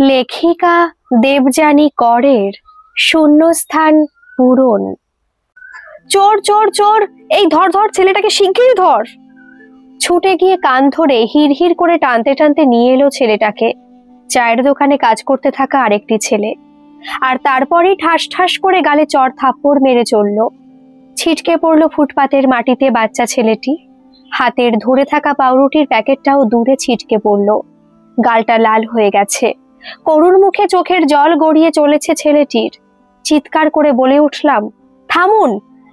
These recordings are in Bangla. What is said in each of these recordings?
লেখিকা দেবযানী করের শূন্যস্থান পূরণ। চোর চোর চোর, এই ধর ধর, ছেলেটাকে শিগগিরই ধর। ছুটে গিয়ে কান ধরে হিড় হিড় করে টানতে টানতে নিয়ে এলো ছেলেটাকে। চায়ের দোকানে কাজ করতে থাকা আরেকটি ছেলে, আর তারপরেই ঠাস ঠাস করে গালে চড় থাপ্পড় মেরে চলল। ছিটকে পড়ল ফুটপাতের মাটিতে বাচ্চা ছেলেটি। হাতের ধরে থাকা পাউরুটির প্যাকেটটাও দূরে ছিটকে পড়ল। গালটা লাল হয়ে গেছে, করুণ মুখে চোখের জল গড়িয়ে চলেছে ছেলেটির। চিৎকার করে বলে উঠলাম, থামুন,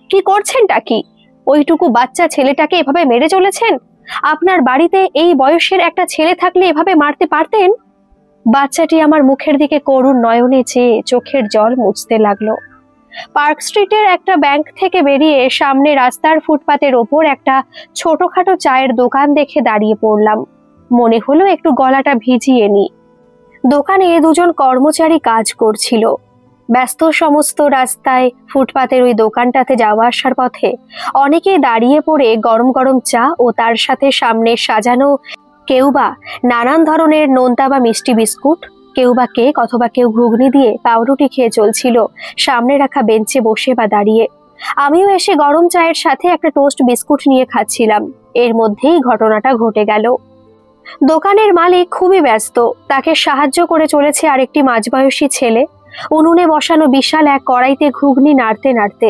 কি করছেনটা কি? ওইটুকু বাচ্চা ছেলেটাকে এভাবে মেরে চলেছেন? আপনার বাড়িতে এই বয়সের একটা ছেলে থাকলে এভাবে মারতে পারতেন? বাচ্চাটি আমার মুখের দিকে করুণ নয়নে চেয়ে চোখের জল মুছতে লাগলো। পার্ক স্ট্রিটের একটা ব্যাংক থেকে বেরিয়ে সামনে রাস্তার ফুটপাতের ওপর একটা ছোটখাটো চায়ের দোকান দেখে দাঁড়িয়ে পড়লাম। মনে হলো একটু গলাটা ভিজিয়ে নি। দোকানে দুজন কর্মচারী কাজ করছিল। ব্যস্ত সমস্ত রাস্তায় ফুটপাতের ওই দোকানটাতে যাওয়া আসার পথে অনেকেই দাঁড়িয়ে পড়ে গরম গরম চা ও তার সাথে সামনে সাজানো কেউ বা নানান ধরনের নোনতা বা মিষ্টি বিস্কুট, কেউ বা কেক অথবা কেউ ঘুগনি দিয়ে পাউরুটি খেয়ে চলছিল সামনে রাখা বেঞ্চে বসে বা দাঁড়িয়ে। আমিও এসে গরম চায়ের সাথে একটা টোস্ট বিস্কুট নিয়ে খাচ্ছিলাম। এর মধ্যেই ঘটনাটা ঘটে গেল। দোকানের মালিক খুবই ব্যস্ত, তাকে সাহায্য করে চলেছে আরেকটি মাঝবয়সী ছেলে উনুনে বসানো বিশাল এক কড়াইতে ঘুগনি নাড়তে নাড়তে।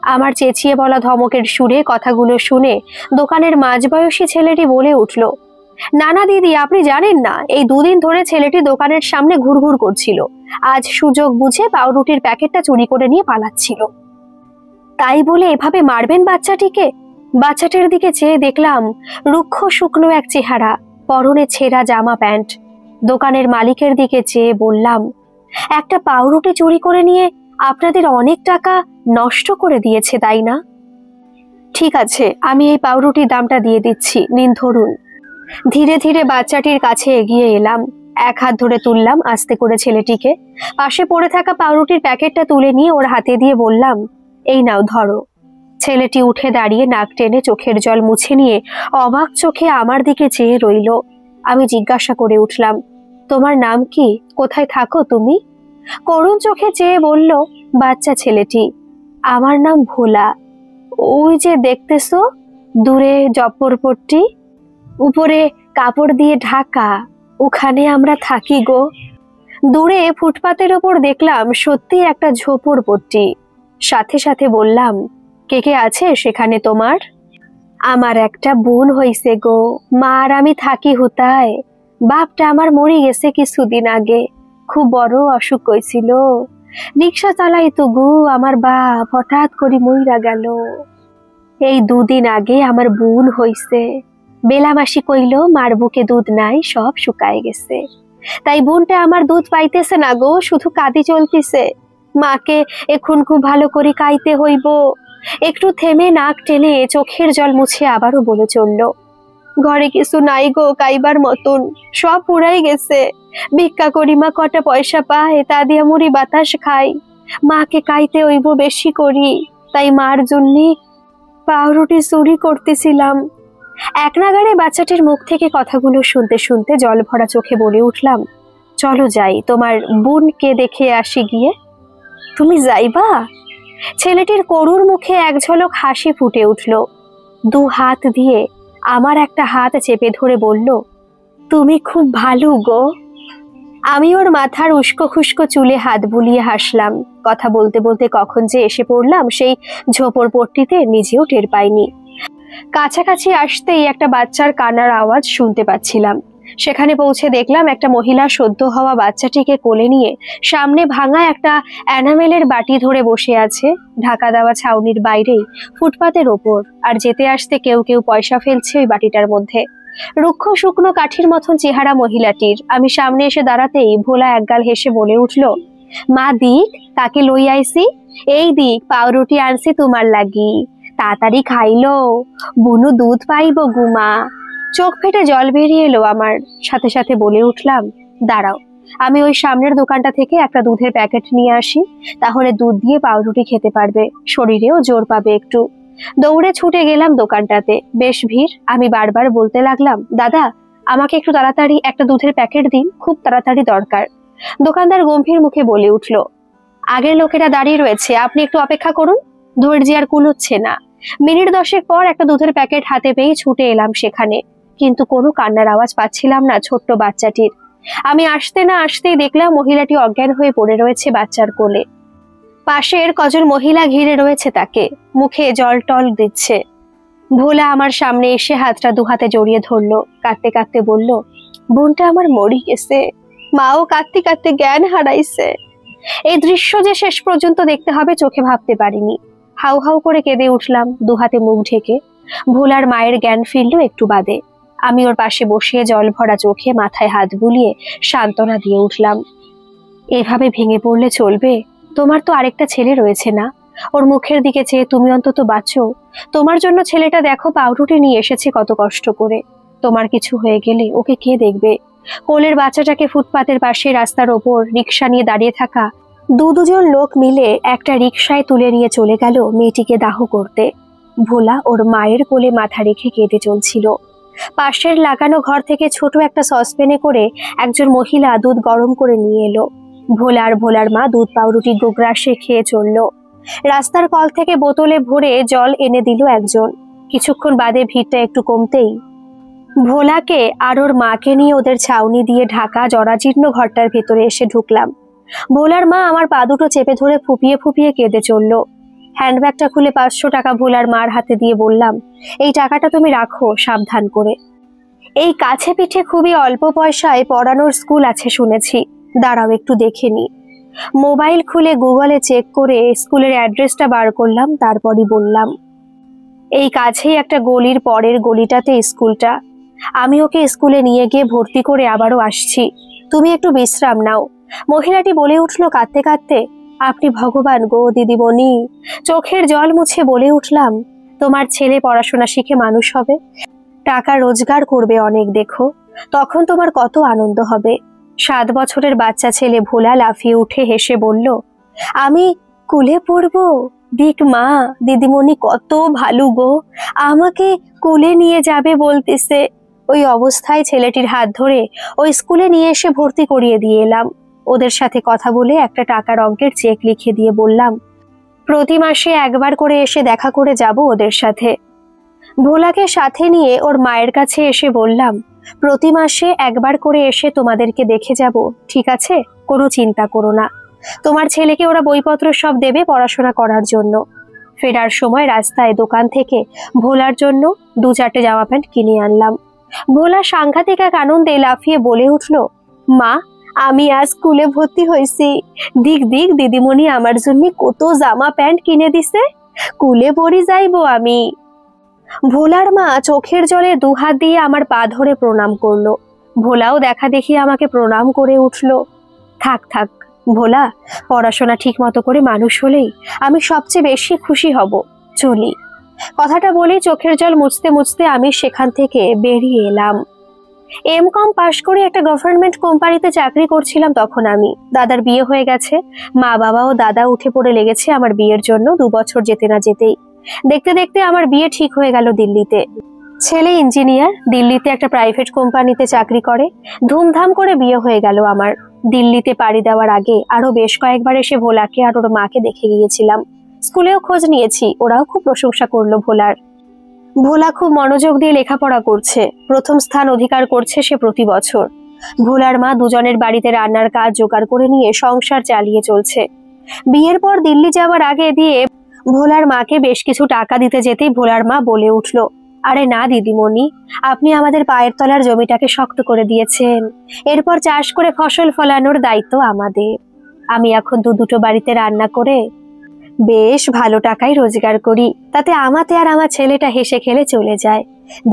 আমার চেঁচিয়ে বলা ধমকের সুরে কথাগুলো শুনে দোকানের মাঝবয়সী ছেলেটি বলে উঠল, না না দিদি, আপনি জানেন না, এই দুদিন ধরে ছেলেটি দোকানের সামনে ঘুরঘুর করছিল। আজ সুযোগ বুঝে পাউরুটির প্যাকেটটা চুরি করে নিয়ে পালাচ্ছিল। তাই বলে এভাবে মারবেন বাচ্চাটিকে? বাচ্চাটির দিকে চেয়ে দেখলাম রুক্ষ শুকনো এক চেহারা, পরনে ছেঁড়া জামা প্যান্ট। দোকানের মালিকের দিকে চেয়ে বললাম, একটা পাউরুটি চুরি করে নিয়ে আপনাদের অনেক টাকা নষ্ট করে দিয়েছে, তাই না? ঠিক আছে, আমি এই পাউরুটির দামটা দিয়ে দিচ্ছি, নিন ধরুন। ধীরে ধীরে বাচ্চাটির কাছে এগিয়ে এলাম, এক হাত ধরে তুললাম আস্তে করে ছেলেটিকে। পাশে পড়ে থাকা পাউরুটির প্যাকেটটা তুলে নিয়ে ওর হাতে দিয়ে বললাম, এই নাও ধরো। ছেলেটি উঠে দাঁড়িয়ে নাক টেনে চোখের জল মুছে নিয়ে অবাক চোখে আমার দিকে চেয়ে রইল। আমি জিজ্ঞাসা করে উঠলাম, তোমার নাম কি? কোথায় থাকো তুমি? করুণ চোখে চেয়ে বলল বাচ্চা ছেলেটি, আমার নাম ভোলা। ওই যে দেখতেছো দূরে জব্বরপট্টি, উপরে কাপড় দিয়ে ঢাকা, ওখানে আমরা থাকি গো। দূরে ফুটপাতের ওপর দেখলাম সত্যি একটা ঝোপড়পট্টি। সাথে সাথে বললাম, কে কে আছে সেখানে তোমার? আমার একটা বোন হইছে গো, মা আর আমি থাকি হুতায়। বাপটা আমার মরে গেছে কিছুদিন আগে, খুব বড় অসুখ হয়েছিল। রিক্সা চালাইতো গো আমার বাপ, হঠাৎ করে মইরা গেল। এই দুদিন আগে আমার বোন হইছে। বেলামাসি কইল মার বুকে দুধ নাই, সব শুকায় গেছে। তাই বোনটা আমার দুধ পাইতেছে না গো, শুধু কাঁদি চলতিছে। মাকে এখন খুব ভালো করে কাইতে হইব। একটু থেমে নাক টেনে চোখের জল মুছে আবারও বলে চলল, ঘরে কিছু নাই গো কাইবার মতন, সব পুরাই গেছে। ভিক্ষা করি মা কটা পয়সা পায়, তা দিয়া মুড়ি বাতাস খাই। মাকে কাইতে হইব বেশি করি, তাই মার জন্য পাউরুটি চুরি করতেছিলাম। এক নাগাড়ে বাচ্চাটির মুখ থেকে কথাগুলো শুনতে শুনতে জল ভরা চোখে বলে উঠলাম, চলো যাই, তোমার বোনকে দেখে আসি গিয়ে। তুমি যাইবা? ছেলেটির করুর মুখে এক ঝলক হাসি ফুটে উঠল। দু হাত দিয়ে আমার একটা হাত চেপে ধরে বলল, তুমি খুব ভালো গো। আমি ওর মাথার উস্কো খুস্কো চুলে হাত বুলিয়ে হাসলাম। কথা বলতে বলতে কখন যে এসে পড়লাম সেই ঝোপড়পট্টিতে নিজেও টের পাইনি। কাছাকাছি আসতেই একটা বাচ্চার কান্নার আওয়াজ শুনতে পাচ্ছিলাম। সেখানে পৌঁছে দেখলাম একটা মহিলা সদ্য হওয়া বাচ্চাটিকে কোলে নিয়ে সামনে ভাঙা একটা এনামেলের বাটি ধরে বসে আছে, ঢাকা দেওয়া ছাউনির বাইরেই ফুটপাতের ওপর। আর যেতে আসতে কেউ কেউ পয়সা ফেলছে ওই বাটিটার মধ্যে। রুক্ষ শুকনো কাঠির মতন চেহারা মহিলাটির। আমি সামনে এসে দাঁড়াতেই ভোলা একগাল হেসে বলে উঠল, মা দিক, কাকে লই আইছি। এই দিক পাউরুটি আনছি তোমার লাগি, তাড়াতাড়ি খাইলো, বুনু দুধ পাইব গুমা। চোখ ফেটে জল বেরিয়ে এলো আমার। সাথে সাথে বলে উঠলাম, দাঁড়াও, আমি ওই সামনের দোকানটা থেকে একটা দুধের প্যাকেট নিয়ে আসি, তাহলে দুধ দিয়ে পাউরুটি খেতে পারবে, শরীরেও জোর পাবে একটু। দৌড়ে ছুটে গেলাম দোকানটাতে। বেশ ভিড়। আমি বারবার বলতে লাগলাম, দাদা আমাকে একটু তাড়াতাড়ি একটা দুধের প্যাকেট দিন, খুব তাড়াতাড়ি দরকার। দোকানদার গম্ভীর মুখে বলে উঠল, আগের লোকেরা দাঁড়িয়ে রয়েছে, আপনি একটু অপেক্ষা করুন। ধৈর্য আর কুলোচ্ছে না। মিনিট 10 পর একটা দুধের প্যাকেট হাতে পেয়ে ছুটে এলাম সেখানে, কিন্তু কোনো কান্নার আওয়াজ পাচ্ছিলাম না ছোট্ট বাচ্চাটির। আমি আসতে না আসতেই দেখলাম মহিলাটি অজ্ঞান হয়ে পড়ে রয়েছে বাচ্চার কোলে। পাশের কজন মহিলা ঘিরে রয়েছে তাকে, মুখে জল টল দিচ্ছে। ভোলা আমার সামনে এসে হাতটা দুহাতে জড়িয়ে ধরলো, কাঁদতে কাঁদতে বলল, বোনটা আমার মরি গেছে, মাও কাঁদতে কাঁদতে জ্ঞান হারাইছে। এই দৃশ্য যে শেষ পর্যন্ত দেখতে হবে চোখে ভাবতে পারিনি। হাউ হাউ করে কেঁদে উঠলাম, দুহাতে মুখ ঢেকে। ভোলার মায়ের জ্ঞান ফিরল একটু বাদে। আমি ওর পাশে বসিয়ে জল ভরা চোখে মাথায় হাত বুলিয়ে সান্ত্বনা দিয়ে উঠলাম, এভাবে ভেঙে পড়লে চলবে? তোমার তো আরেকটা ছেলে রয়েছে না? ওর মুখের দিকে চেয়ে তুমি অন্তত বাঁচো। তোমার জন্য ছেলেটা দেখো পাউরুটি নিয়ে এসেছে কত কষ্ট করে। তোমার কিছু হয়ে গেলে ওকে কে দেখবে? কোলের বাচ্চাটাকে ফুটপাতের পাশে রাস্তার ওপর রিক্সা নিয়ে দাঁড়িয়ে থাকা দুজন লোক মিলে একটা রিক্সায় তুলে নিয়ে চলে গেল মেয়েটিকে দাহ করতে। ভোলা ওর মায়ের কোলে মাথা রেখে কেঁদে চলছিল। পাশের লাগানো ঘর থেকে ছোট একটা সসপ্যানে করে একজন মহিলা দুধ গরম করে নিয়ে এলো। ভোলার মা দুধ পাউরুটি গোগ্রাসে খেয়ে চলল। রাস্তার কল থেকে বোতলে ভরে জল এনে দিল একজন। কিছুক্ষণ বাদে ভিড়টা একটু কমতেই ভোলাকে আর ওর মাকে নিয়ে ওদের ছাউনি দিয়ে ঢাকা জরাজীর্ণ ঘরটার ভেতরে এসে ঢুকলাম। ভোলার মা আমার পা দুটো চেপে ধরে ফুপিয়ে ফুপিয়ে কেঁদে চলল। হ্যান্ডব্যাগটা খুলে 500 টাকা ভোলার মার হাতে দিয়ে বললাম, এই টাকাটা তুমি রাখো সাবধান করে। এই কাছে পিঠে খুবই অল্প পয়সায় পড়ানোর স্কুল আছে শুনেছি, দাঁড়াও একটু দেখে নি। মোবাইল খুলে গুগলে চেক করে স্কুলের অ্যাড্রেসটা বার করলাম, তারপরই বললাম, এই কাছেই একটা গলির পরের গলিটাতে স্কুলটা। আমি ওকে স্কুলে নিয়ে গিয়ে ভর্তি করে আবারও আসছি, তুমি একটু বিশ্রাম নাও। মহিলাটি বলে উঠলো কাঁদতে কাঁদতে, আপনি ভগবান গো দিদিমণি। চোখের জল মুছে বলে উঠলাম, তোমার ছেলে পড়াশোনা শিখে মানুষ হবে, টাকা রোজগার করবে অনেক, দেখো তখন তোমার কত আনন্দ হবে। 7 বছরের বাচ্চা ছেলে ভোলা লাফিয়ে উঠে হেসে বলল, আমি কুলে পড়বো? দিক মা, দিদিমণি কত ভালো গো, আমাকে কুলে নিয়ে যাবে বলতেছে। ওই অবস্থায় ছেলেটির হাত ধরে ওই স্কুলে নিয়ে এসে ভর্তি করিয়ে দিয়ে এলাম। ওদের সাথে কথা বলে একটা টাকার অঙ্কের চেক লিখে দিয়ে বললাম, প্রতি মাসে একবার করে এসে দেখা করে যাব ওদের সাথে। ভোলাকে সাথে নিয়ে ওর মায়ের কাছে এসে বললাম, প্রতি মাসে একবার করে এসে তোমাদেরকে দেখে যাব, ঠিক আছে? কোনো চিন্তা করো না। তোমার ছেলেকে ওরা বইপত্র সব দেবে পড়াশোনা করার জন্য। ফেরার সময় রাস্তায় দোকান থেকে ভোলার জন্য 2-4টে জামা প্যান্ট কিনে আনলাম। ভোলা সাংঘাতিক এক আনন্দে লাফিয়ে বলে উঠল, মা আমি আজ স্কুলে ভর্তি হয়েছি, দিক দিক দিদিমণি আমার জন্য কত জামা প্যান্ট কিনে দিছে, স্কুলে পড়ি যাইবো আমি। ভোলার মা চোখের জলে 2 হাত দিয়ে আমার পা ধরে প্রণাম করলো। ভোলাও দেখা দেখি আমাকে প্রণাম করে উঠল। থাক থাক ভোলা, পড়াশোনা ঠিক মতো করে মানুষ হলেই আমি সবচেয়ে বেশি খুশি হব, চলি। কথাটা বলেই চোখের জল মুছতে মুছতে আমি সেখান থেকে বেরিয়ে এলাম। এমকম পাশ করে একটা গভর্নমেন্ট কোম্পানিতে চাকরি করছিলাম তখন আমি। দাদার বিয়ে হয়ে গেছে, মা বাবা ও দাদা উঠে পড়ে লেগেছে আমার বিয়ের জন্য। 2 বছর যেতে না যেতেই দেখতে দেখতে আমার বিয়ে ঠিক হয়ে গেল দিল্লিতে। ছেলে ইঞ্জিনিয়ার, দিল্লিতে একটা প্রাইভেট কোম্পানিতে চাকরি করে। ধুমধাম করে বিয়ে হয়ে গেল আমার। দিল্লিতে পাড়ি দেওয়ার আগে আরো বেশ কয়েকবার এসে ভোলাকে আর ওর মাকে দেখে গিয়েছিলাম। স্কুলেও খোঁজ নিয়েছি, ওরাও খুব প্রশংসা করলো ভোলার। ভোলা খুব মনোযোগ দিয়ে লেখাপড়া করছে, প্রথম স্থান অধিকার করছে সে প্রতি বছর। ভোলার মা দুজনের বাড়িতে রান্নার কাজ জোগাড় করে নিয়ে সংসার চালিয়ে চলছে। বিয়ের পর দিল্লি যাওয়ার আগে দিয়ে ভোলার মাকে বেশ কিছু টাকা দিতে যেতেই ভোলার মা বলে উঠল, আরে না দিদিমণি, আপনি আমাদের পায়ের তলার জমিটাকে শক্ত করে দিয়েছেন, এরপর চাষ করে ফসল ফলানোর দায়িত্ব আমাদের। আমি এখন 2-2টো বাড়িতে রান্না করে বেশ ভালো টাকাই রোজগার করি, তাতে আমাতে আর আমার ছেলেটা হেসে খেলে চলে যায়।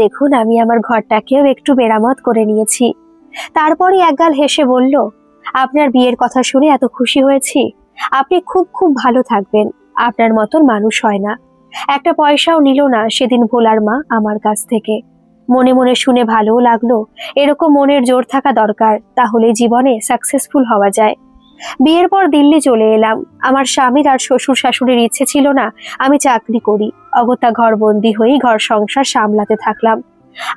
দেখুন আমি আমার ঘরটাকেও একটু মেরামত করে নিয়েছি। তারপরে একগাল হেসে বলল, আপনার বিয়ের কথা শুনে এত খুশি হয়েছি, আপনি খুব খুব ভালো থাকবেন, আপনার মতন মানুষ হয় না। একটা পয়সাও নিল না সেদিন ভোলার মা আমার কাছ থেকে। মনে মনে শুনে ভালোও লাগলো, এরকম মনের জোর থাকা দরকার, তাহলে জীবনে সাকসেসফুল হওয়া যায়। বিয়ের পর দিল্লি চলে এলাম। আমার স্বামীর আর শ্বশুর শাশুড়ির ইচ্ছে ছিল না আমি চাকরি করি, অগত্যা ঘরবন্দি হয়েই ঘর সংসার সামলাতে থাকলাম।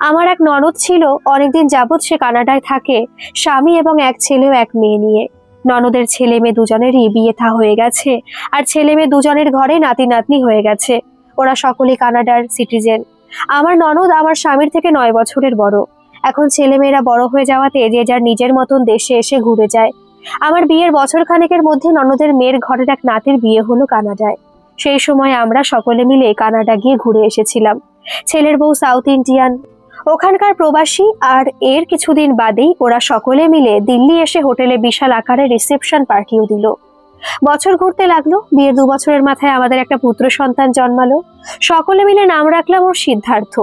আমার এক ননদ ছিল, অনেকদিন যাবৎ সে কানাডায় থাকে, স্বামী এবং এক ছেলে ও এক মেয়ে নিয়ে। ননদের ছেলে মেয়ে দুজনেরই বিয়ে থা হয়ে গেছে, আর ছেলে মেয়ে দুজনের ঘরে নাতি নাতনি হয়ে গেছে। ওরা সকলে কানাডার সিটিজেন। আমার ননদ আমার স্বামীর থেকে 9 বছরের বড়। এখন ছেলে মেয়েরা বড় হয়ে যাওয়াতে যে যার নিজের মতন দেশে এসে ঘুরে যায়। আমার বিয়ের বছর খানেকের মধ্যে ননদের মেয়ের ঘরের এক নাতির বিয়ে হলো কানাডায়। সেই সময় আমরা সকলে মিলে কানাডা গিয়ে ঘুরে এসেছিলাম। ছেলের বউ সাউথ ইন্ডিয়ান, ওখানকার প্রবাসী। আর এর কিছুদিন বাদেই ওরা সকলে মিলে দিল্লি এসে হোটেলে বিশাল আকারে রিসেপশন পার্টিও দিল। বছর ঘুরতে লাগলো। বিয়ের 2 বছরের মাথায় আমাদের একটা পুত্র সন্তান জন্মালো। সকলে মিলে নাম রাখলাম ওর সিদ্ধার্থ।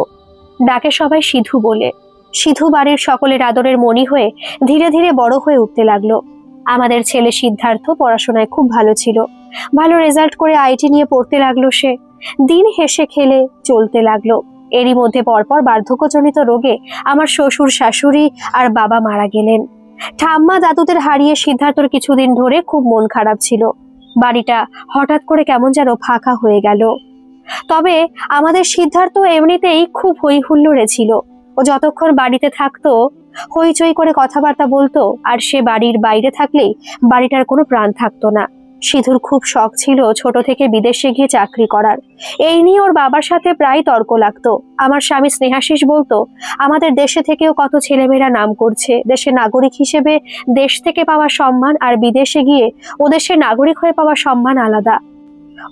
ডাকে সবাই সিধু বলে। সিধু বাড়ির সকলের আদরের মণি হয়ে ধীরে ধীরে বড় হয়ে উঠতে লাগলো। আমাদের ছেলে সিদ্ধার্থ পড়াশোনায় খুব ভালো ছিল। ভালো রেজাল্ট করে আইটি নিয়ে পড়তে লাগলো সে। দিন হেসে খেলে চলতে লাগলো। এরই মধ্যে পরপর বার্ধক্যজনিত রোগে আমার শ্বশুর শাশুড়ি আর বাবা মারা গেলেন। ঠাম্মা দাদুদের হারিয়ে সিদ্ধার্থর কিছুদিন ধরে খুব মন খারাপ ছিল। বাড়িটা হঠাৎ করে কেমন যেন ফাঁকা হয়ে গেল। তবে আমাদের সিদ্ধার্থ এমনিতেই খুব হই হুল্লোড়ে ছিল। ও যতক্ষণ বাড়িতে থাকতো হইচই করে কথাবার্তা বলতো, আর সে বাড়ির বাইরে থাকলেই বাড়িটার কোনো প্রাণ থাকতো না। সিধুর খুব শখ ছিল ছোট থেকে বিদেশে গিয়ে চাকরি করার। এই নিয়ে ওর বাবার সাথে প্রায় তর্ক লাগতো। আমার স্বামী স্নেহাশিস বলতো, আমাদের দেশে থেকেও কত ছেলেমেয়েরা নাম করছে। দেশের নাগরিক হিসেবে দেশ থেকে পাওয়া সম্মান আর বিদেশে গিয়ে ও দেশের নাগরিক হয়ে পাওয়া সম্মান আলাদা।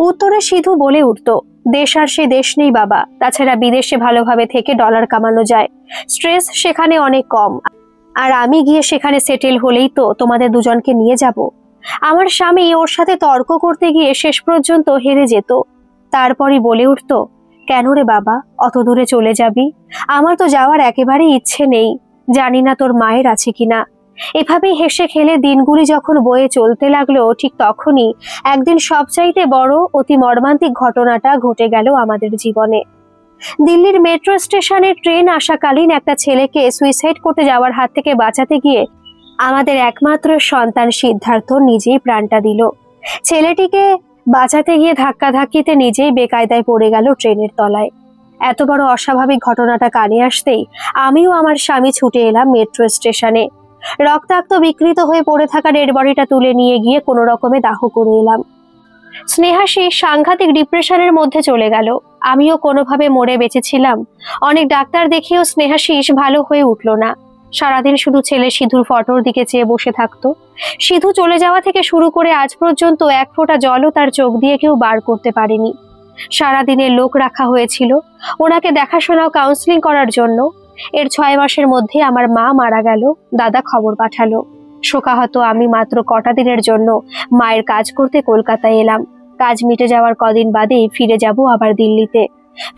উত্তরে সিধু বলে উঠতো, দেশ আর সে দেশ নেই বাবা। তাছাড়া বিদেশে ভালোভাবে থেকে ডলার কামানো যায়, স্ট্রেস সেখানে অনেক কম। আর আমি গিয়ে সেখানে সেটেল হলেই তো তোমাদের দুজনকে নিয়ে যাব। আমার স্বামী ওর সাথে তর্ক করতে গিয়ে শেষ পর্যন্ত হেরে যেত। তারপরই বলে উঠতো, কেন রে বাবা অত দূরে চলে যাবি? আমার তো যাওয়ার একেবারেই ইচ্ছে নেই। জানি না তোর মায়ের আছে কিনা। এভাবেই হেসে খেলে দিনগুলি যখন বয়ে চলতে লাগলো, ঠিক তখনই একদিন সবচাইতে বড় অতি মর্মান্তিক ঘটনাটা ঘটে গেল আমাদের জীবনে। দিল্লির মেট্রো স্টেশনে ট্রেন আসাকালীন একটা ছেলেকে সুইসাইড করতে যাওয়ার হাত থেকে বাঁচাতে গিয়ে আমাদের একমাত্র সন্তান সিদ্ধার্থ নিজেই প্রাণটা দিল। ছেলেটিকে বাঁচাতে গিয়ে ধাক্কাধাক্কিতে নিজেই বেকায়দায় পড়ে গেল ট্রেনের তলায়। এত বড় অস্বাভাবিক ঘটনাটা কানে আসতেই আমিও আমার স্বামী ছুটে এলাম মেট্রো স্টেশনে। রক্তাক্ত বিকৃত হয়ে পড়ে থাকা ডেড বডিটা তুলে নিয়ে গিয়ে কোনো রকমে দাহ করে এলাম। স্নেহাশিস সাংঘাতিক ডিপ্রেশনের মধ্যে চলে গেল। আমিও কোনোভাবে মরে বেঁচেছিলাম। অনেক ডাক্তার দেখিয়েও স্নেহাশিস ভালো হয়ে উঠল না। সারাদিন শুধু ছেলে সিধুর ফটোর দিকে চেয়ে বসে থাকতো। সিধু চলে যাওয়া থেকে শুরু করে আজ পর্যন্ত এক ফোঁটা জলও তার চোখ দিয়ে কেউ বার করতে পারেনি। সারাদিনের লোক রাখা হয়েছিল ওনাকে দেখাশোনাও কাউন্সিলিং করার জন্য। এর 6 মাসের মধ্যে আমার মা মারা গেল। দাদা খবর পাঠালো। শোকাহত আমি মাত্র কটা দিনের জন্য মায়ের কাজ করতে কলকাতায় এলাম। কাজ মিটে যাওয়ার কদিন বাদেই ফিরে যাব আবার দিল্লিতে।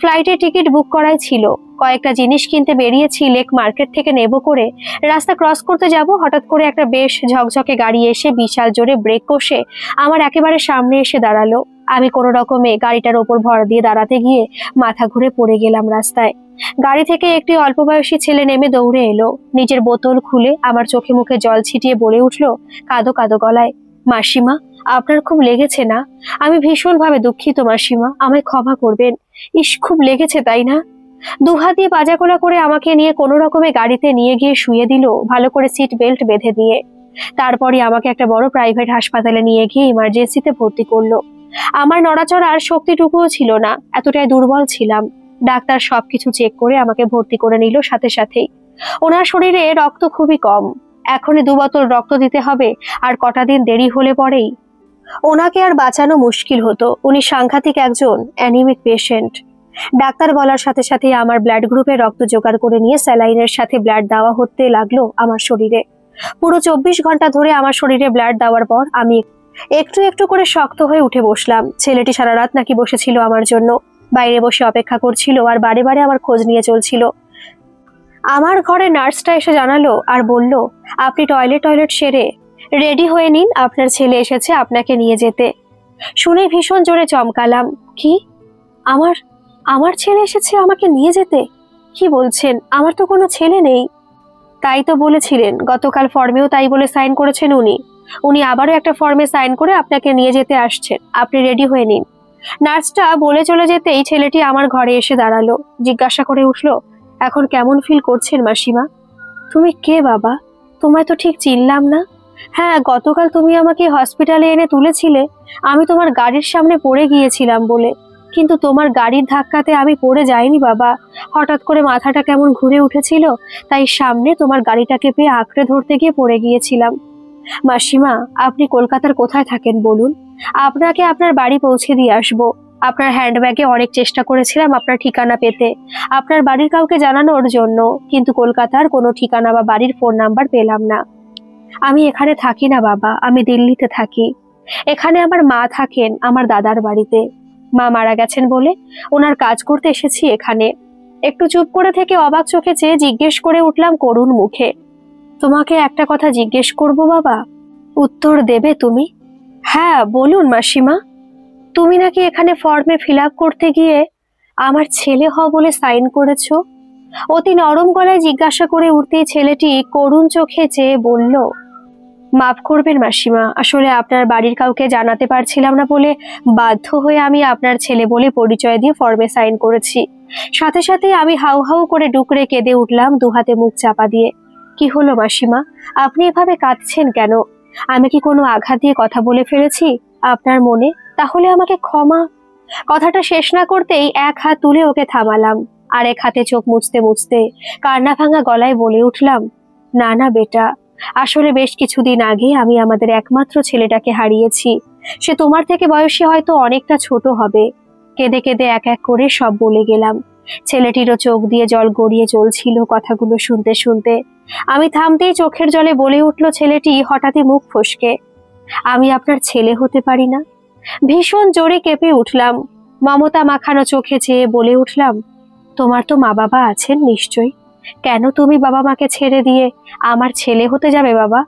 ফ্লাইটের টিকিট বুক করাই ছিল। কয়েকটা জিনিস কিনতে বেরিয়েছি লেক মার্কেট থেকে নেব করে। রাস্তা ক্রস করতে যাব, হঠাৎ করে একটা বেশ ঝকঝকে গাড়ি এসে বিশাল জোরে ব্রেক কষে আমার একেবারে সামনে এসে দাঁড়ালো। আমি কোনো রকমে গাড়িটার ওপর ভর দিয়ে দাঁড়াতে গিয়ে মাথা ঘুরে পড়ে গেলাম রাস্তায়। গাড়ি থেকে একটি অল্প বয়সী ছেলে নেমে দৌড়ে এলো। নিজের বোতল খুলে আমার চোখে মুখে জল ছিটিয়ে বলে উঠলো কাঁদো কাঁদো গলায়, মাসিমা আপনার খুব লেগেছে না? আমি ভীষণভাবে দুঃখিত মাসিমা, আমায় ক্ষমা করবেন। ইস খুব লেগেছে তাই না? দুহাত দিয়ে পাজাকোলা করে আমাকে নিয়ে কোনো রকমে গাড়িতে নিয়ে গিয়ে শুয়ে দিল, ভালো করে সিট বেল্ট বেঁধে দিয়ে। তারপরে আমাকে একটা বড় প্রাইভেট হাসপাতালে নিয়ে গিয়ে ইমার্জেন্সিতে ভর্তি করলো। আমার নড়াচড়ার শক্তিটুকুও ছিল না, এতটাই দুর্বল ছিলাম। ডাক্তার সবকিছু চেক করে আমাকে ভর্তি করে নিল সাথে সাথেই। ওনার শরীরে রক্ত খুবই কম। এখনই 2 বোতল রক্ত দিতে হবে, আর কটা দিন দেরি হলে পরেই ওনাকে আর বাঁচানো মুশকিল হতো। উনি সাংঘাতিক একজন অ্যানিমিক পেশেন্ট। ডাক্তার বলার সাথে সাথেই আমার ব্লাড গ্রুপে রক্ত জোগাড় করে নিয়ে স্যালাইনের সাথে ব্লাড দেওয়া হতে লাগলো আমার শরীরে। পুরো 24 ঘন্টা ধরে আমার শরীরে ব্লাড দেওয়ার পর আমি একটু একটু করে শক্ত হয়ে উঠে বসলাম। ছেলেটি সারা রাত নাকি বসেছিল আমার জন্য, বাইরে বসে অপেক্ষা করছিল আর বারে বারে আমার খোঁজ নিয়ে চলছিল। আমার ঘরে নার্সটা এসে জানালো আর বলল, আপনি টয়লেট সেরে রেডি হয়ে নিন, আপনার ছেলে এসেছে আপনাকে নিয়ে যেতে। শুনে ভীষণ জোরে চমকালাম। কি? আমার ছেলে এসেছে আমাকে নিয়ে যেতে? কি বলছেন? আমার তো কোনো ছেলে নেই। তাই তো বলেছিলেন, গতকাল ফর্মেও তাই বলে সাইন করেছেন উনি আবারও একটা ফর্মে সাইন করে আপনাকে নিয়ে যেতে আসছেন, আপনি রেডি হয়ে নিন। নার্সটা বলে চলে যেতেই ছেলেটি আমার ঘরে এসে দাঁড়ালো। জিজ্ঞাসা করে উঠলো, এখন কেমন ফিল করছেন মাসিমা? তুমি কে বাবা? তোমায় তো ঠিক চিনলাম না। হ্যাঁ, গতকাল তুমি আমাকে হসপিটালে এনে তুলেছিলে, আমি তোমার গাড়ির সামনে পড়ে গিয়েছিলাম বলে। কিন্তু তোমার গাড়ির ধাক্কাতে আমি পড়ে যাইনি বাবা, হঠাৎ করে মাথাটা কেমন ঘুরে উঠেছিল, তাই সামনে তোমার গাড়িটাকে পেয়ে আঁকড়ে ধরতে গিয়ে পড়ে গিয়েছিলাম। মাসিমা, আপনি কলকাতার কোথায় থাকেন বলুন, আপনাকে আপনার বাড়ি পৌঁছে দিয়ে আসবো। আপনার হ্যান্ডব্যাগে অনেক চেষ্টা করেছিলাম আপনার ঠিকানা পেতে, আপনার বাড়ির কাউকে জানানোর জন্য, কিন্তু কলকাতার কোনো ঠিকানা বা বাড়ির ফোন নাম্বার পেলাম না। আমি এখানে থাকি না বাবা, আমি দিল্লিতে থাকি। এখানে আমার মা থাকেন আমার দাদার বাড়িতে। মা মারা গেছেন বলে ওনার কাজ করতে এসেছি এখানে। একটু চুপ করে থেকে অবাক চোখে চেয়ে জিজ্ঞেস করে উঠলাম করুণ মুখে, তোমাকে একটা কথা জিজ্ঞেস করব বাবা, উত্তর দেবে তুমি? হ্যাঁ বলুন মাসিমা। তুমি নাকি এখানে ফর্মে ফিল আপ করতে গিয়ে আমার ছেলে হ বলে সাইন করেছো? অতি নরম গলায় জিজ্ঞাসা করে উঠতেই ছেলেটি করুণ চোখে চেয়ে বলল, মাফ করবেন মাসিমা, আসলে আপনার বাড়ির কাউকে জানাতে পারছিলাম না বলে বাধ্য হয়ে আমি আপনার ছেলে বলে পরিচয় দিয়ে ফর্মে সাইন করেছি। সাথে সাথে আমি হাউ হাউ করে ডুকরে কেঁদে উঠলাম, দুহাতে মুখ চাপা দিয়ে। কি হলো মাসিমা, আপনি এভাবে কাঁদছেন কেন? আমি কি কোনো আঘাত দিয়ে কথা বলে ফেলেছি আপনার মনে? তাহলে আমাকে ক্ষমা। কথাটা শেষ না করতেই এক হাত তুলে ওকে থামালাম, আর এক হাতে চোখ মুছতে মুছতে কান্না ভাঙা গলায় বলে উঠলাম, না না বেটা, আসলে বেশ কিছুদিন আগে আমি আমাদের একমাত্র ছেলেটাকে হারিয়েছি। সে তোমার থেকে বয়সে হয়তো অনেকটা ছোট হবে। কেঁদে কেঁদে এক এক করে সব বলে গেলাম। ছেলেটিরও চোখ দিয়ে জল গড়িয়ে চলছিল কথাগুলো শুনতে শুনতে। আমি থামতেই চোখের জলে বলে উঠল ছেলেটি হঠাৎই মুখ ফসকে, আমি আপনার ছেলে হতে পারি না? ভীষণ জোরে কেঁপে উঠলাম, মমতা মাখানো চোখে চেয়ে বলে উঠলাম, তোমার তো মা বাবা আছেন নিশ্চয়ই, কেন তুমি বাবা মাকে ছেড়ে দিয়ে আমার ছেলে হতে যাবে বাবা?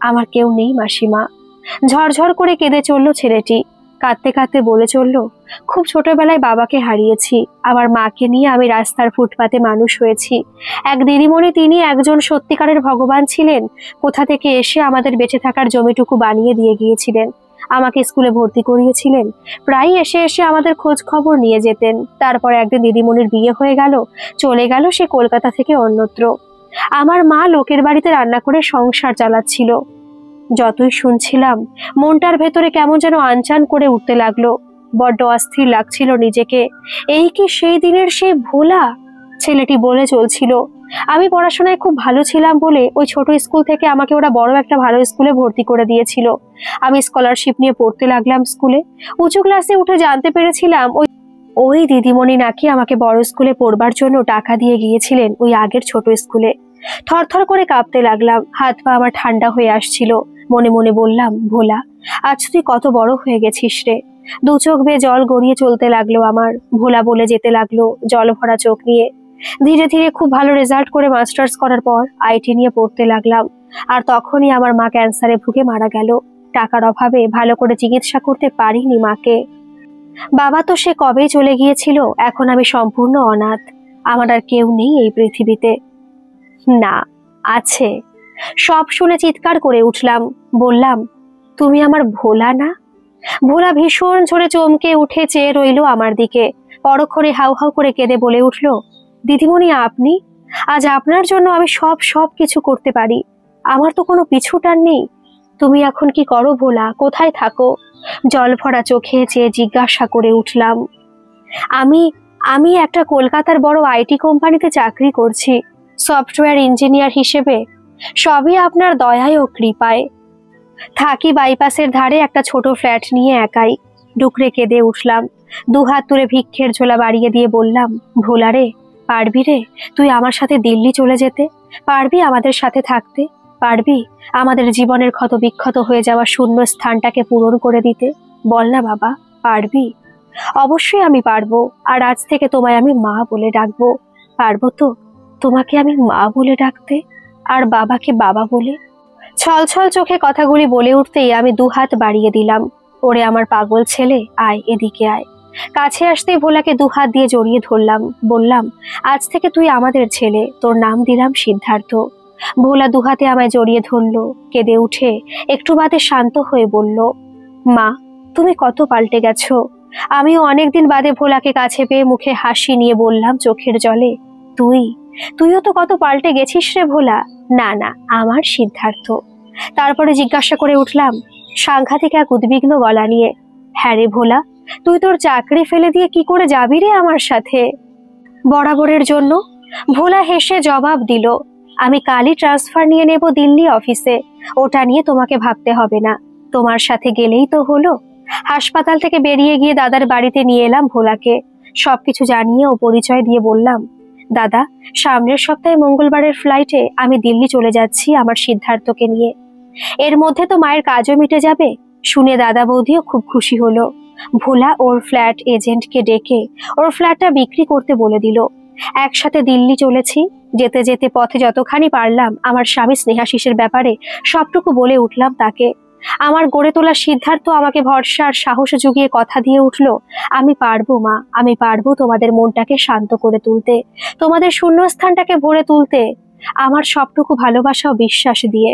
আমার কেউ নেই মাসিমা। ঝরঝর করে কেঁদে চলল ছেলেটি, কাঁদতে কাঁদতে বলে চলল, খুব ছোটবেলায় বাবাকে হারিয়েছি, আমার মাকে নিয়ে আমি রাস্তার ফুটপাতে মানুষ হয়েছি। এক দিদিমণি, তিনি একজন সত্যিকারের ভগবান ছিলেন, কোথা থেকে এসে আমাদের বেঁচে থাকার জমিটুকু বানিয়ে দিয়ে গিয়েছিলেন। আমাকে স্কুলে ভর্তি করিয়েছিলেন, প্রায় এসে এসে আমাদের খোঁজ খবর নিয়ে যেতেন। তারপর একদিন দিদিমণির বিয়ে হয়ে গেল, চলে গেল সে কলকাতা থেকে অন্যত্র। আমার মা লোকের বাড়িতে রান্না করে সংসার চালাচ্ছিল। যতই শুনছিলাম মনটার ভেতরে কেমন যেন আনচান করে উঠতে লাগলো, বড্ড অস্থির লাগছিল নিজেকে। এই কি সেই দিনের সেই ভোলা? ছেলেটি বলে চলছিল, আমি পড়াশোনায় খুব ভালো ছিলাম বলে ওই ছোট স্কুল থেকে আমাকে ওরা বড় একটা ভালো স্কুলে ভর্তি করে দিয়েছিল। আমি স্কলারশিপ নিয়ে পড়তে লাগলাম স্কুলে। উঁচু ক্লাসে উঠে জানতে পেরেছিলাম ওই দিদিমণি নাকি আমাকে বড় স্কুলে পড়বার জন্য টাকা দিয়ে গিয়েছিলেন ওই আগের ছোট স্কুলে। থরথর করে কাঁপতে লাগলাম, হাত পা আমার ঠান্ডা হয়ে আসছিল। মনে মনে বললাম, ভোলা, আজ তুই কত বড় হয়ে গেছিস রে। দু চোখ বেয়ে জল গড়িয়ে চলতে লাগলো আমার। ভোলা বলে যেতে লাগলো জল ভরা চোখ নিয়ে। ধীরে ধীরে খুব ভালো রেজাল্ট করে মাস্টার্স করার পর আইটি নিয়ে পড়তে লাগলাম। আর তখনই আমার মা ক্যান্সারে ভুগে মারা গেল। টাকার অভাবে ভালো করে চিকিৎসা করতে পারিনি মাকে। বাবা তো সে কবেই চলে গিয়েছিল। এখন আমি সম্পূর্ণ অনাথ, আমার আর কেউ নেই এই পৃথিবীতে। না, আছে। সব শুনে চিৎকার করে উঠলাম, বললাম, তুমি আমার ভোলা না? ভোলা ভীষণ ঝরে চমকে উঠে চেয়ে রইল আমার দিকে। পরক্ষণে হাউ হাউ করে কেঁদে বলে উঠল, দিদিমণি আপনি? আজ আপনার জন্য আমি সব সব কিছু করতে পারি, আমার তো কোনো পিছুটান নেই। তুমি এখন কি করো ভোলা, কোথায় থাকো? জল ভরা চোখে চেয়ে জিজ্ঞাসা করে উঠলাম। আমি আমি একটা কলকাতার বড় আইটি কোম্পানিতে চাকরি করছি, সফটওয়্যার ইঞ্জিনিয়ার হিসেবে। সবই আপনার দয়ায় ও কৃপায়। থাকি বাইপাসের ধারে একটা ছোট ফ্ল্যাট নিয়ে একাই। ডুকরে কেঁদে উঠলাম, দুহাত তুলে ভিক্ষের ঝোলা বাড়িয়ে দিয়ে বললাম, ভোলা রে, পারবি রে তুই আমার সাথে দিল্লি চলে যেতে? পারবি আমাদের সাথে থাকতে? পারবি আমাদের জীবনের ক্ষত বিক্ষত হয়ে যাওয়া শূন্য স্থানটাকে পূরণ করে দিতে? বল না বাবা, পারবি? অবশ্যই আমি পারবো। আর আজ থেকে তোমায় আমি মা বলে ডাকবো। পারবো তো তোমাকে আমি মা বলে ডাকতে, আর বাবাকে বাবা বলে? ছলছল চোখে কথাগুলি বলে উঠতেই আমি দুহাত বাড়িয়ে দিলাম, ওরে আমার পাগল ছেলে, আয় এদিকে আয়। কাছে আসতেই ভোলাকে দুহাত দিয়ে জড়িয়ে ধরলাম, বললাম, আজ থেকে তুই আমাদের ছেলে, তোর নাম দিলাম সিদ্ধার্থ। ভোলা দুহাতে আমায় জড়িয়ে ধরলো, কেঁদে উঠে একটু বাদে শান্ত হয়ে বলল, মা তুমি কত পাল্টে গেছো। আমিও অনেকদিন বাদে ভোলাকে কাছে পেয়ে মুখে হাসি নিয়ে বললাম চোখের জলে, তুইও তো কত পাল্টে গেছিস রে ভোলা। না না, আমার সিদ্ধার্থ। তারপরে জিজ্ঞাসা করে উঠলাম সাংঘাতিক এক উদ্বিগ্ন গলা নিয়ে, হ্যাঁ রে ভোলা, তুই তোর চাকরি ফেলে দিয়ে কি করে যাবি রে আমার সাথে? বরাবরের জন্য। ভোলা হেসে জবাব দিল, আমি কালই ট্রান্সফার নিয়ে নেব দিল্লি অফিসে, ওটা নিয়ে তোমাকে ভাবতে হবে না, তোমার সাথে গেলেই তো হলো। হাসপাতাল থেকে বেরিয়ে গিয়ে দাদার বাড়িতে নিয়ে এলাম ভোলাকে। সবকিছু জানিয়ে ও পরিচয় দিয়ে বললাম, দাদা, সামনের সপ্তাহে মঙ্গলবারের ফ্লাইটে আমি দিল্লি চলে যাচ্ছি আমার সিদ্ধার্থকে নিয়ে। এর মধ্যে তো মায়ের কাজও মিটে যাবে। শুনে দাদা বৌদিও খুব খুশি হলো। ভোলা ওর ফ্ল্যাট এজেন্টকে ডেকে ওর ফ্ল্যাটটা বিক্রি করতে বলে দিল। একসাথে দিল্লি চলেছি। যেতে যেতে পথে যতখানি পারলাম আমার স্বামী স্নেহাশিসের ব্যাপারে সবটুকু বলে উঠলাম তাকে। আমার গড়ে তোলা সিদ্ধার্থ আমাকে ভরসা আর সাহস জুগিয়ে কথা দিয়ে উঠল, আমি পারবো মা, আমি পারবো তোমাদের মনটাকে শান্ত করে তুলতে, তোমাদের শূন্যস্থানটাকে ভরে তুলতে, আমার সবটুকু ভালোবাসা ও বিশ্বাস দিয়ে।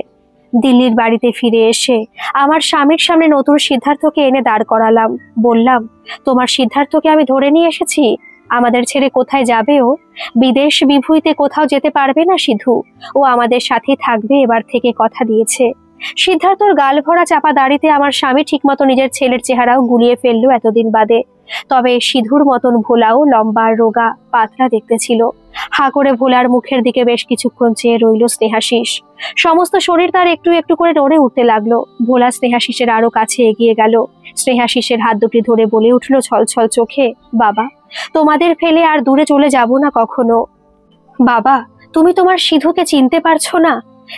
দিল্লির বাড়িতে ফিরে এসে আমার স্বামীর সামনে নতুন সিদ্ধার্থকে এনে দাঁড় করালাম। বললাম, তোমার সিদ্ধার্থকে আমি ধরে নিয়ে এসেছি। আমাদের ছেড়ে কোথায় যাবে ও? বিদেশ বিভূতিতে কোথাও যেতে পারবে না সিধু। ও আমাদের সাথেই থাকবে, এবার থেকে কথা দিয়েছে। সিদ্ধার্থর গাল ভরা চাপা দাড়িতে আমার স্বামী ঠিকমতো নিজের ছেলের চেহারাও গুলিয়ে ফেললো এতদিন বাদে। তবে সিধুর মতন ভোলাও লম্বা, রোগা, পাতলা দেখতে ছিল। হা করে ভোলার মুখের দিকে বেশ কিছুক্ষণ চেয়ে রইল স্নেহাশিস। সমস্ত শরীর তার একটু একটু করে নড়ে উঠতে লাগলো। ভোলা স্নেহাশিসের আরো কাছে এগিয়ে গেল। স্নেহাশিসের হাত দুটি ধরে বলে উঠল ছলছল চোখে, বাবা, তোমাদের ফেলে আর দূরে চলে যাব না কখনো। বাবা, তুমি তোমার সিধুকে চিনতে পারছো না?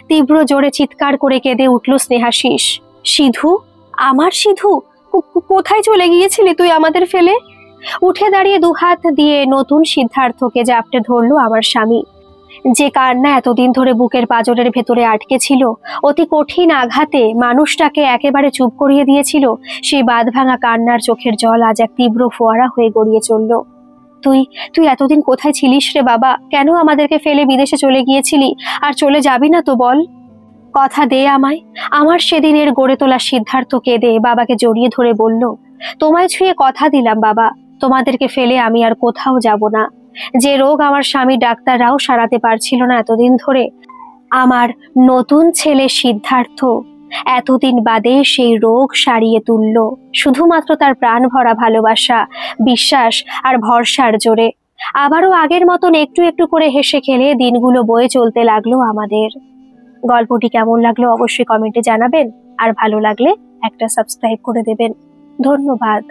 তীব্র জোরে চিৎকার করে কেঁদে উঠল স্নেহাশিস। সিধু? আমার সিধু? কোথায় চলে গিয়েছিলি তুই আমাদের ফেলে? উঠে দাঁড়িয়ে দুহাত দিয়ে নতুন সিদ্ধার্থকে জাপটে ধরলো আমার স্বামী। যে কান্না এতদিন ধরে বুকের পাঁজরের ভেতরে আটকে ছিল, অতি কঠিন আঘাতে মানুষটাকে একেবারে চুপ করিয়ে দিয়েছিল, সেই বাঁধ ভাঙা কান্নার চোখের জল আজ এক তীব্র ফোয়ারা হয়ে গড়িয়ে চলল। তুই তুই এতদিন কোথায় ছিলিস রে বাবা? কেন আমাদেরকে ফেলে বিদেশে চলে গিয়েছিলি? আর চলে যাবি না তো বল? কথা দে আমায়। আমার সেদিনের গড়ে তোলা সিদ্ধার্থ কেঁদে বাবাকে জড়িয়ে ধরে বলল, তোমায় ছুঁয়ে কথা দিলাম বাবা, তোমাদেরকে ফেলে আমি আর কোথাও যাব না। যে রোগ আমার স্বামী ডাক্তাররাও সারাতে পারছিল না এতদিন ধরে, আমার নতুন ছেলে সিদ্ধার্থ এতদিন বাদে সেই রোগ সারিয়ে তুলল, শুধুমাত্র তার প্রাণ ভরা ভালোবাসা, বিশ্বাস আর ভরসার জোরে। আবারও আগের মতন একটু একটু করে হেসে খেলে দিনগুলো বয়ে চলতে লাগলো আমাদের। গল্পটি কেমন লাগলো অবশ্যই কমেন্টে জানাবেন, আর ভালো লাগলে একটা সাবস্ক্রাইব করে দেবেন। ধন্যবাদ।